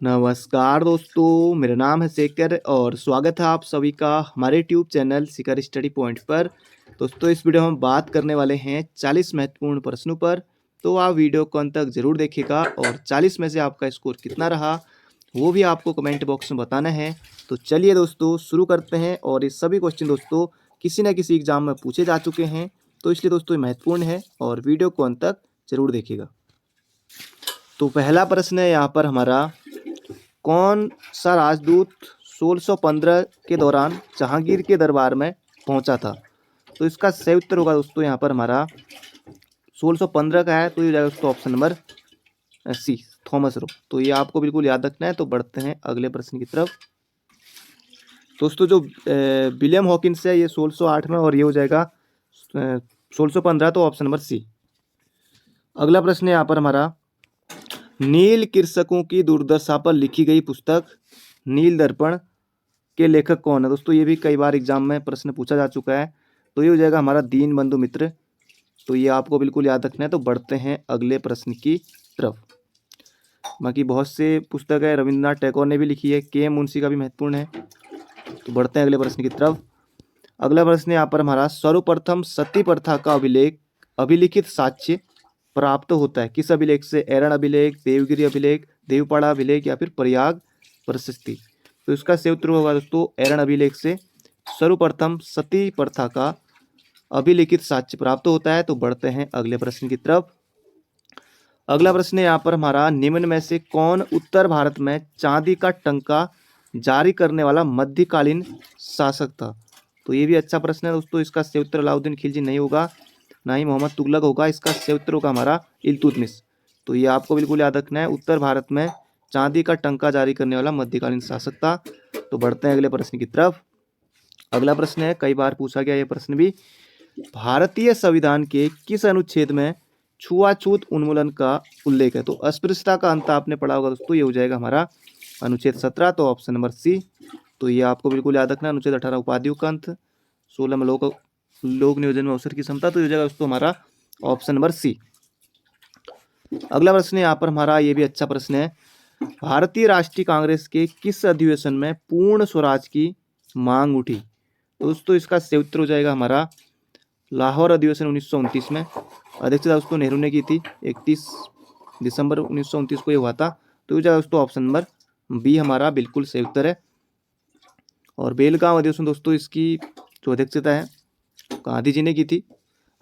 नमस्कार दोस्तों, मेरा नाम है शेखर और स्वागत है आप सभी का हमारे ट्यूब चैनल शिखर स्टडी पॉइंट पर। दोस्तों, इस वीडियो में हम बात करने वाले हैं 40 महत्वपूर्ण प्रश्नों पर। तो आप वीडियो को अंत तक जरूर देखिएगा और 40 में से आपका स्कोर कितना रहा वो भी आपको कमेंट बॉक्स में बताना है। तो चलिए दोस्तों शुरू करते हैं। और ये सभी क्वेश्चन दोस्तों किसी न किसी एग्जाम में पूछे जा चुके हैं, तो इसलिए दोस्तों ये महत्वपूर्ण है और वीडियो को अंत तक जरूर देखिएगा। तो पहला प्रश्न है यहाँ पर हमारा, कौन सा राजदूत 1615 के दौरान जहांगीर के दरबार में पहुंचा था? तो इसका सही उत्तर होगा दोस्तों यहाँ पर हमारा 1615 का है, तो ये हो जाएगा दोस्तों option number C, Thomas Roe. तो ये आपको बिल्कुल याद रखना है। तो बढ़ते हैं अगले प्रश्न की तरफ। दोस्तों जो विलियम हॉकिंस है ये 1608 में, और ये हो जाएगा 1615, तो ऑप्शन नंबर सी। अगला प्रश्न है यहाँ पर हमारा, नील कृषकों की दुर्दशा पर लिखी गई पुस्तक नील दर्पण के लेखक कौन है? दोस्तों ये भी कई बार एग्जाम में प्रश्न पूछा जा चुका है। तो ये हो जाएगा हमारा दीन बंधु मित्र। तो ये आपको बिल्कुल याद रखना है। तो बढ़ते हैं अगले प्रश्न की तरफ। बाकी बहुत से पुस्तक है, रविंद्रनाथ टैगोर ने भी लिखी है, के एम मुंशी का भी महत्वपूर्ण है। तो बढ़ते हैं अगले प्रश्न की तरफ। अगला प्रश्न यहाँ पर हमारा, सर्वप्रथम सती प्रथा का अभिलिखित साक्ष्य प्राप्त होता है किस अभिलेख से? एरन अभिलेख, देवगिरी अभिलेख, देवपाड़ा अभिलेख या फिर प्रयाग प्रशस्ति? तो इसका सही उत्तर होगा दोस्तों एरन अभिलेख से सर्वप्रथम सती प्रथा का अभिलिखित साक्ष्य प्राप्त होता है। तो बढ़ते हैं अगले प्रश्न की तरफ। अगला प्रश्न है यहाँ पर हमारा, निम्न में से कौन उत्तर भारत में चांदी का टंका जारी करने वाला मध्यकालीन शासक था? तो ये भी अच्छा प्रश्न है दोस्तों। इसका सही उत्तर अलाउद्दीन खिलजी नहीं होगा, ना ही मोहम्मद तुगलक होगा। इसका सही उत्तर होगा हमारा इल्तुतमिश। तो ये आपको बिल्कुल याद रखना है, उत्तर भारत में चांदी का टंका जारी करने वाला मध्यकालीन शासक था। तो बढ़ते हैं अगले प्रश्न की तरफ। अगला प्रश्न है, कई बार पूछा गया ये प्रश्न भी, भारतीय संविधान के किस अनुच्छेद में छुआछूत उन्मूलन का उल्लेख है? तो अस्पृश्यता का अंत आपने पढ़ा होगा दोस्तों, ये हो जाएगा हमारा अनुच्छेद 17, तो ऑप्शन नंबर सी। तो ये आपको बिल्कुल याद रखना है। अनुच्छेद 18 उपाधियों का अंत, 16 में लोक नियोजन में अवसर की क्षमता, तो ये हो जाएगा दोस्तों हमारा ऑप्शन नंबर सी। अगला प्रश्न है यहाँ पर हमारा, ये भी अच्छा प्रश्न है, भारतीय राष्ट्रीय कांग्रेस के किस अधिवेशन में पूर्ण स्वराज की मांग उठी? तो दोस्तों इसका सही उत्तर हो जाएगा हमारा लाहौर अधिवेशन 1929 में। अध्यक्षता दोस्तों नेहरू ने की थी, 31 दिसंबर 1929 को ये हुआ था। तो ये जाएगा दोस्तों ऑप्शन नंबर बी हमारा बिल्कुल सही उत्तर है। और बेलगांव अधिवेशन दोस्तों इसकी जो अध्यक्षता है गांधी जी ने की थी।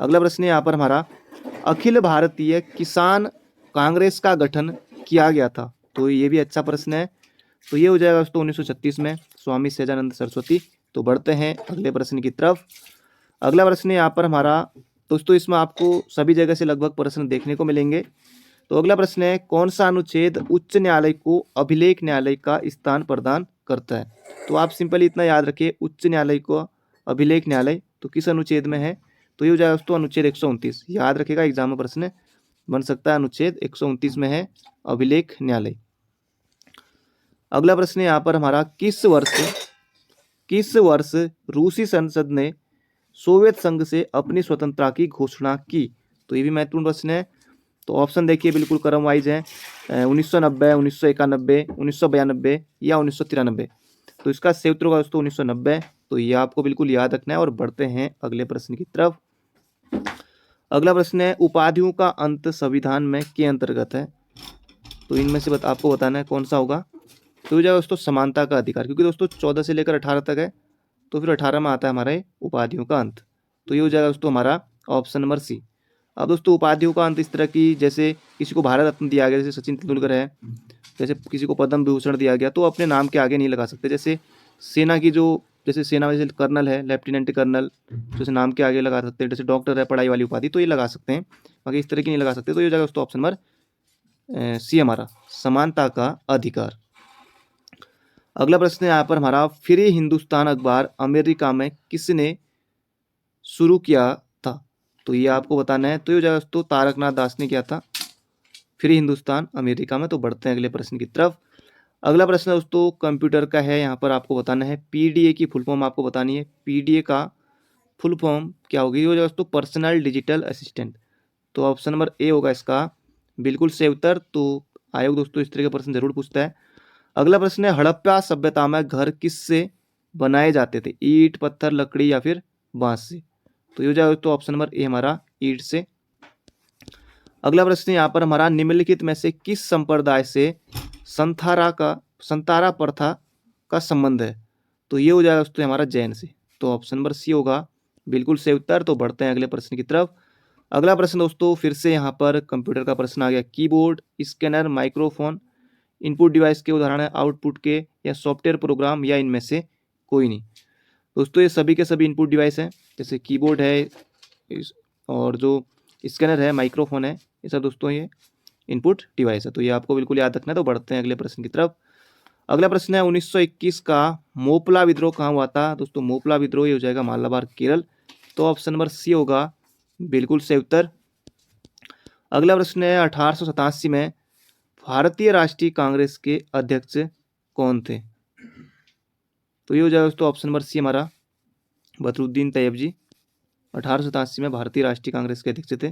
अगला प्रश्न है यहाँ पर हमारा, अखिल भारतीय किसान कांग्रेस का गठन किया गया था? तो ये भी अच्छा प्रश्न है। तो ये हो जाएगा दोस्तों 1936 में, स्वामी सहजानंद सरस्वती। तो बढ़ते हैं अगले प्रश्न की तरफ। अगला प्रश्न है यहाँ पर हमारा दोस्तों, इसमें आपको सभी जगह से लगभग प्रश्न देखने को मिलेंगे। तो अगला प्रश्न है, कौन सा अनुच्छेद उच्च न्यायालय को अभिलेख न्यायालय का स्थान प्रदान करता है? तो आप सिंपली इतना याद रखिए, उच्च न्यायालय को अभिलेख न्यायालय तो किस अनुच्छेद में है? तो ये हो जाएगा दोस्तों अनुच्छेद 129। याद रखेगा, एग्जाम में प्रश्न बन सकता है, अनुच्छेद 129 में है अभिलेख न्यायालय। अगला प्रश्न है यहाँ पर हमारा, किस वर्ष रूसी संसद ने सोवियत संघ से अपनी स्वतंत्रता की घोषणा की? तो ये भी महत्वपूर्ण प्रश्न है। तो ऑप्शन देखिए बिल्कुल क्रम वाइज है, 1990, 1991, 1992 या 1993। तो इसका सही उत्तर होगा दोस्तों 1990। तो ये आपको बिल्कुल याद रखना है। और बढ़ते हैं अगले प्रश्न की तरफ। अगला प्रश्न है, उपाधियों का अंत संविधान में के अंतर्गत है? तो इनमें से आपको बताना है कौन सा होगा। तो हो जाएगा दोस्तों समानता का अधिकार, क्योंकि दोस्तों 14 से लेकर 18 तक है, तो फिर 18 में आता है हमारा उपाधियों का अंत। तो ये हो जाएगा दोस्तों हमारा ऑप्शन नंबर सी। अब दोस्तों उपाधियों का अंत इस तरह की, जैसे किसी को भारत रत्न दिया गया, जैसे सचिन तेंदुलकर है, जैसे किसी को पद्म विभूषण दिया गया, तो अपने नाम के आगे नहीं लगा सकते। जैसे सेना की जैसे सेना में जैसे कर्नल है, लेफ्टिनेंट कर्नल, जैसे नाम के आगे लगा सकते हैं। जैसे डॉक्टर है, पढ़ाई वाली उपाधि, तो ये लगा सकते हैं, बाकी इस तरह की नहीं लगा सकते। तो ये हो जाएगा दोस्तों ऑप्शन नंबर सी हमारा समानता का अधिकार। अगला प्रश्न है यहाँ पर हमारा, फ्री हिंदुस्तान अखबार अमेरिका में किसने शुरू किया था? तो ये आपको बताना है। तो ये हो जाएगा दोस्तों तारकनाथ दास ने किया था, फ्री हिंदुस्तान अमेरिका में। तो बढ़ते हैं अगले प्रश्न की तरफ। अगला प्रश्न दोस्तों कंप्यूटर का है, यहाँ पर आपको बताना है पीडीए की फुल फॉर्म आपको बतानी है। पीडीए का फुल फॉर्म क्या होगी? ये हो जाएगा दोस्तों पर्सनल डिजिटल असिस्टेंट। तो ऑप्शन नंबर ए होगा इसका बिल्कुल सही उत्तर। तो आयोग दोस्तों इस तरह का प्रश्न जरूर पूछता है। अगला प्रश्न है हड़प्पा सभ्यता में घर किससे बनाए जाते थे, ईंट, पत्थर, लकड़ी या फिर बांस से। तो ये हो जाएगा तो ऑप्शन नंबर ए हमारा ईंट से। अगला प्रश्न यहाँ पर हमारा निम्नलिखित में से किस संप्रदाय से संतारा प्रथा का संबंध है। तो ये हो जाएगा दोस्तों हमारा जैन से। तो ऑप्शन नंबर सी होगा बिल्कुल सही उत्तर। तो बढ़ते हैं अगले प्रश्न की तरफ। अगला प्रश्न दोस्तों फिर से यहाँ पर कंप्यूटर का प्रश्न आ गया। Keyboard, scanner, microphone input device के उदाहरण है, आउटपुट के या सॉफ्टवेयर प्रोग्राम या इनमें से कोई नहीं। दोस्तों ये सभी के सभी इनपुट डिवाइस हैं, जैसे कीबोर्ड है और जो स्कैनर है, माइक्रोफोन है, ये सब दोस्तों ये इनपुट डिवाइस है। तो ये आपको बिल्कुल याद रखना है। तो बढ़ते हैं अगले प्रश्न की तरफ। अगला प्रश्न है 1921 का मोपला विद्रोह कहाँ हुआ था। दोस्तों मोपला विद्रोह ये हो जाएगा मालाबार, केरल। तो ऑप्शन नंबर सी होगा बिल्कुल सही उत्तर। अगला प्रश्न है 1887 में भारतीय राष्ट्रीय कांग्रेस के अध्यक्ष कौन थे। तो ये हो जाएगा दोस्तों ऑप्शन नंबर सी हमारा बदरुद्दीन तैयब जी। 1887 में भारतीय राष्ट्रीय कांग्रेस के अध्यक्ष थे।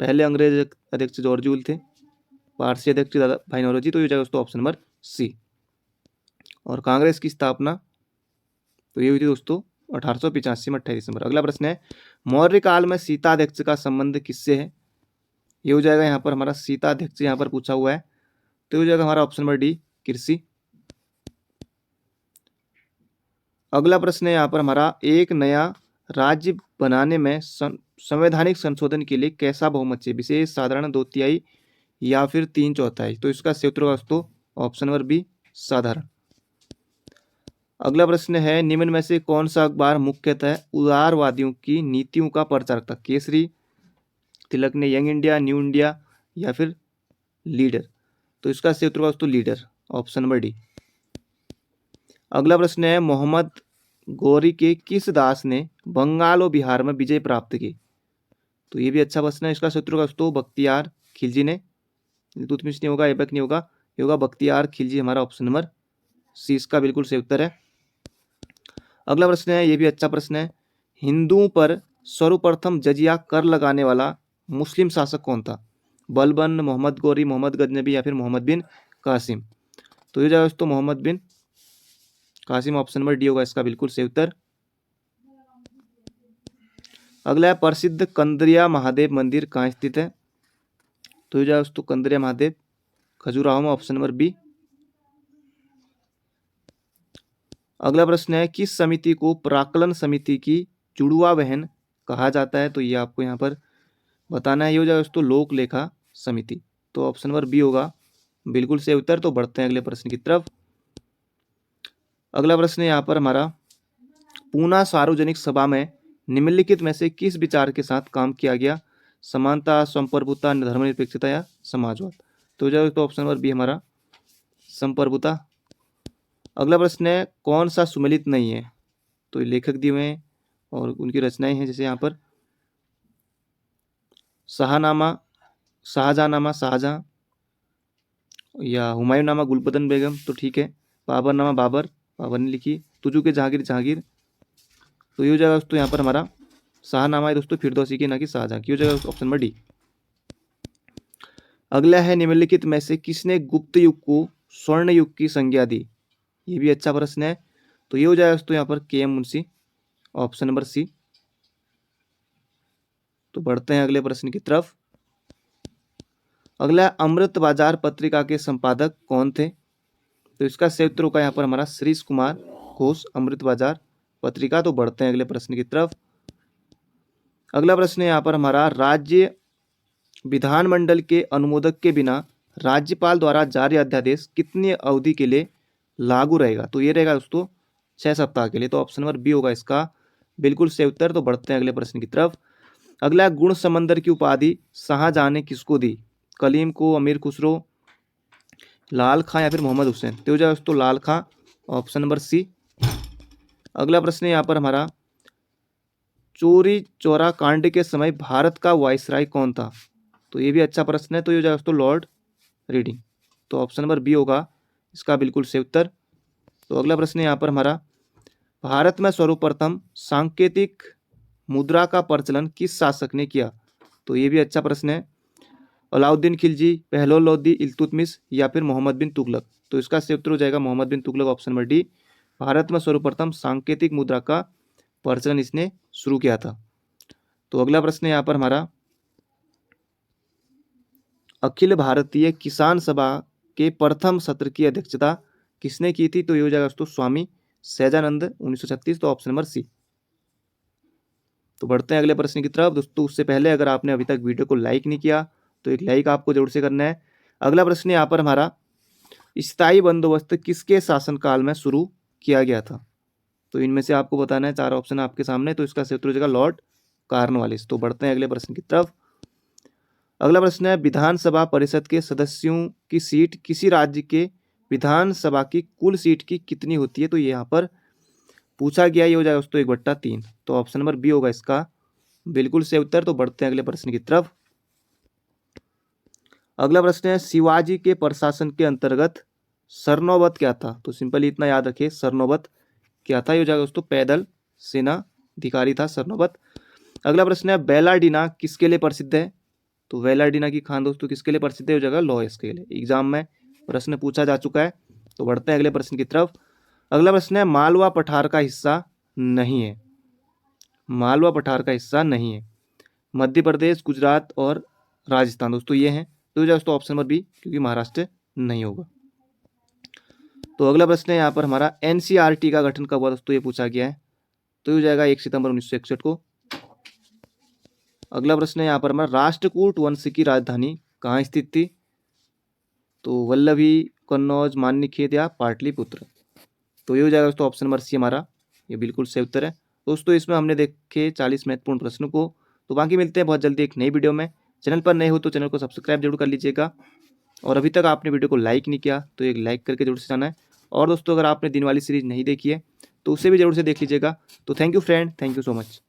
पहले अंग्रेज अध्यक्ष जॉर्ज वुल थे, पारसी अध्यक्ष दादा भाई नौरोजी। तो ये हो जाएगा दोस्तों ऑप्शन नंबर सी। और कांग्रेस की स्थापना तो ये हुई थी दोस्तों 1885 में 28 दिसंबर। अगला प्रश्न है मौर्य काल में सीताध्यक्ष का संबंध किससे है। ये हो जाएगा यहाँ पर हमारा सीताध्यक्ष यहाँ पर पूछा हुआ है। तो ये हो जाएगा हमारा ऑप्शन नंबर डी, कृषि। अगला प्रश्न है यहाँ पर हमारा एक नया राज्य बनाने में संवैधानिक संशोधन के लिए कैसा बहुमत चाहिए, विशेष, साधारण, 2/3 या फिर 3/4। तो इसका सही उत्तर होगा दोस्तों ऑप्शन नंबर बी, साधारण। अगला प्रश्न है निम्न में से कौन सा अखबार मुख्यतः उदारवादियों की नीतियों का प्रचार करता, केसरी, तिलक ने यंग इंडिया, न्यू इंडिया या फिर लीडर। तो इसका सही उत्तर होगा दोस्तों लीडर, ऑप्शन नंबर डी। अगला प्रश्न है मोहम्मद गौरी के किस दास ने बंगाल और बिहार में विजय प्राप्त की। तो ये भी अच्छा प्रश्न है। इसका सही उत्तर होगा दोस्तों बख्तियार खिलजी ने। इल्तुतमिश नहीं होगा, ऐबक नहीं होगा, ये होगा बख्तियार खिलजी, हमारा ऑप्शन नंबर सी इसका बिल्कुल सही उत्तर है। अगला प्रश्न है ये भी अच्छा प्रश्न है हिंदुओं पर सर्वप्रथम जजिया कर लगाने वाला मुस्लिम शासक कौन था, बलबन, मोहम्मद गौरी, मोहम्मद गजनबी या फिर मोहम्मद बिन कासिम। तो ये जाएगा दोस्तों मोहम्मद बिन कासिम, ऑप्शन नंबर डी होगा इसका बिल्कुल सही उत्तर। अगला है प्रसिद्ध कंदरिया महादेव मंदिर कहाँ स्थित है। तो ये जाएगा दोस्तों कंदरिया महादेव खजुराहो में, ऑप्शन नंबर बी। अगला प्रश्न है किस समिति को प्राक्कलन समिति की जुड़वा बहन कहा जाता है। तो ये आपको यहाँ पर बताना है। ये हो जाएगा दोस्तों लोक लेखा समिति। तो ऑप्शन नंबर बी होगा बिल्कुल सही उत्तर। तो बढ़ते हैं अगले प्रश्न की तरफ। अगला प्रश्न है यहाँ पर हमारा पूना सार्वजनिक सभा में निम्नलिखित में से किस विचार के साथ काम किया गया, समानता, संप्रभुता, धर्मनिरपेक्षता या समाजवाद। तो जाएगा तो ऑप्शन नंबर बी हमारा संप्रभुता। अगला प्रश्न है कौन सा सुमेलित नहीं है। तो लेखक दिए हुए हैं और उनकी रचनाएं हैं, जैसे यहाँ पर शाहनामा, शाहजहांनामा शाहजहां, या हुमायूंनामा गुलबदन बेगम, तो ठीक है। बाबरनामा बाबर, बाबर ने लिखी। तुजू के जहांगीर, जहांगीर। तो ये हो जाएगा दोस्तों यहाँ पर हमारा शाहनामा है दोस्तों फिरदौसी की, ना कि शाहजहां की। हो जाएगा ऑप्शन नंबर डी। अगला है निम्नलिखित में से किसने गुप्त युग को स्वर्ण युग की संज्ञा दी। ये भी अच्छा प्रश्न है। तो ये हो जाएगा दोस्तों यहाँ पर K M Munshi, option number C. तो बढ़ते हैं अगले प्रश्न की तरफ। अगला अमृत बाजार पत्रिका के संपादक कौन थे। तो इसका सही उत्तर होगा यहाँ पर हमारा श्रीश कुमार घोष, अमृत बाजार पत्रिका। तो बढ़ते हैं अगले प्रश्न की तरफ। अगला प्रश्न है यहाँ पर हमारा राज्य विधानमंडल के अनुमोदक के बिना राज्यपाल द्वारा जारी अध्यादेश कितनी अवधि के लिए लागू रहेगा। तो ये रहेगा दोस्तों 6 सप्ताह के लिए। तो ऑप्शन नंबर बी होगा इसका बिल्कुल सही उत्तर। तो बढ़ते हैं अगले प्रश्न की तरफ। अगला गुण समंदर की उपाधि शाहजहां ने किसको दी, कलीम को, अमीर खुसरो, लाल खां या फिर मोहम्मद हुसैन। तो हो जाएगा दोस्तों लाल खां, ऑप्शन नंबर सी। अगला प्रश्न है यहाँ पर हमारा चोरी चौरा कांड के समय भारत का वायसराय कौन था। तो ये भी अच्छा प्रश्न है। तो ये हो जाएगा दोस्तों लॉर्ड रीडिंग। तो ऑप्शन नंबर बी होगा इसका बिल्कुल सही उत्तर। तो अगला प्रश्न है यहाँ पर हमारा भारत में सर्वप्रथम सांकेतिक मुद्रा का प्रचलन किस शासक ने किया। तो ये भी अच्छा प्रश्न है। अलाउद्दीन खिलजी, पहलौन लोदी, इल्तुतमिश या फिर मोहम्मद बिन तुगलक। तो इसका सही उत्तर हो जाएगा Mohammad bin Tughlaq, option number D. Bharat में सर्वप्रथम सांकेतिक मुद्रा का प्रचलन इसने शुरू किया था। तो अगला प्रश्न है यहाँ पर हमारा, अखिल भारतीय किसान सभा के प्रथम सत्र की अध्यक्षता किसने की थी? तो ये हो जाएगा दोस्तों स्वामी सहजानंद 1936, तो ऑप्शन नंबर सी। तो बढ़ते हैं अगले प्रश्न की तरफ दोस्तों। उससे पहले अगर आपने अभी तक वीडियो को लाइक नहीं किया तो एक लाइक आपको जरूर से करना है। अगला प्रश्न यहाँ पर हमारा, स्थायी बंदोबस्त किसके शासनकाल में शुरू किया गया था? तो इनमें से आपको बताना है, चार ऑप्शन आपके सामने, तो इसका सही उत्तर हो जाएगा लॉर्ड कॉर्नवालिस। तो बढ़ते हैं अगले प्रश्न की तरफ। अगला प्रश्न है, विधानसभा परिषद के सदस्यों की सीट किसी राज्य के विधानसभा की कुल सीट की कितनी होती है? तो यहाँ पर पूछा गया, ये हो जाएगा दोस्तों 1/3। तो ऑप्शन नंबर बी होगा इसका बिल्कुल सही उत्तर। तो बढ़ते हैं अगले प्रश्न की तरफ। अगला प्रश्न है, शिवाजी के प्रशासन के अंतर्गत सरनोबत क्या था? तो सिंपली इतना याद रखिए, सरनोबत क्या था? ये हो जाएगा दोस्तों पैदल सेना अधिकारी था सरनोबत। अगला प्रश्न है, बेलाडीना किसके लिए प्रसिद्ध है? तो बेलाडीना की खान दोस्तों किसके लिए प्रसिद्ध है? हो जाएगा लॉयस के लिए। एग्जाम में प्रश्न पूछा जा चुका है। तो बढ़ते हैं अगले प्रश्न की तरफ। अगला प्रश्न है, मालवा पठार का हिस्सा नहीं है। मालवा पठार का हिस्सा नहीं है। मध्य प्रदेश, गुजरात और राजस्थान दोस्तों ये हैं। तो दोस्तों ऑप्शन नंबर बी, क्योंकि महाराष्ट्र नहीं होगा। तो अगला प्रश्न है यहाँ पर हमारा, एनसीईआरटी का गठन कब हुआ दोस्तों? ये पूछा गया है। तो हो जाएगा 1 सितंबर 1961 को। अगला प्रश्न है यहाँ पर हमारा, राष्ट्रकूट वंश की राजधानी कहाँ स्थित थी? तो वल्लभी, कन्नौज, मान्यखेत या पाटलिपुत्र। तो ये हो जाएगा दोस्तों ऑप्शन नंबर सी हमारा, ये बिल्कुल सही उत्तर है। दोस्तों इसमें हमने देखे 40 महत्वपूर्ण प्रश्नों को। तो बाकी मिलते हैं बहुत जल्दी एक नई वीडियो में। चैनल पर नए हो तो चैनल को सब्सक्राइब जरूर कर लीजिएगा, और अभी तक आपने वीडियो को लाइक नहीं किया तो एक लाइक करके जरूर से जाना है। और दोस्तों अगर आपने दिन वाली सीरीज नहीं देखी है तो उसे भी जरूर से देख लीजिएगा। तो thank you friend, thank you so much.